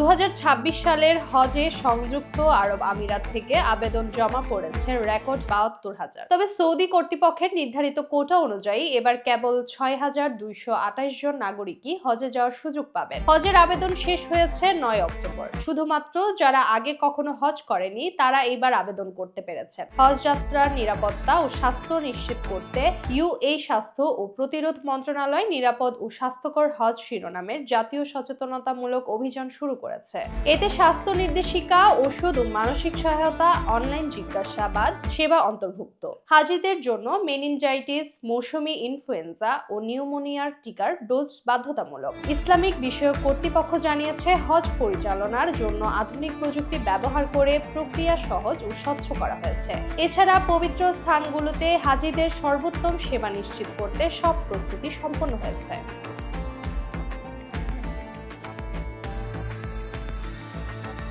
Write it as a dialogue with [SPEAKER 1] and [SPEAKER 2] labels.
[SPEAKER 1] 2026 সালের হজে সংযুক্ত আরব আমিরাত থেকে আবেদন জমা পড়েছে রেকর্ড 72,000। তবে সৌদি কর্তৃপক্ষের নির্ধারিত কোটা অনুযায়ী এবার কেবল 6,228 জন নাগরিকই হজে যাওয়ার সুযোগ পাবেন। হজের আবেদন শেষ হয়েছে 9 অক্টোবর। শুধুমাত্র যারা আগে কখনো হজ করেনি তারা এবার আবেদন করতে পেরেছেন। হজ যাত্রার নিরাপত্তা ও স্বাস্থ্য নিশ্চিত করতে ইউএই স্বাস্থ্য ও প্রতিরোধ মন্ত্রণালয় নিরাপদ ও স্বাস্থ্যকর হজ শিরোনামের জাতীয় সচেতনতামূলক অভিযান শুরু করেছে। এতে স্বাস্থ্য নির্দেশিকা, ওষুধ ও মানসিক সহায়তা, অনলাইন জিজ্ঞাসাবাদ সেবা অন্তর্ভুক্ত। হাজিদের জন্য মেনিনজাইটিস, মৌসুমী ইনফ্লুয়েঞ্জা ও নিউমোনিয়ার টিকার ডোজ বাধ্যতামূলক। ইসলামিক বিষয়ক কর্তৃপক্ষ জানিয়েছে, হজ পরিচালনার জন্য আধুনিক প্রযুক্তি ব্যবহার করে প্রক্রিয়া সহজ ও স্বচ্ছ করা হয়েছে। এছাড়া পবিত্র স্থানগুলোতে হাজিদের সর্বোত্তম সেবা নিশ্চিত করতে সব প্রস্তুতি সম্পন্ন হয়েছে।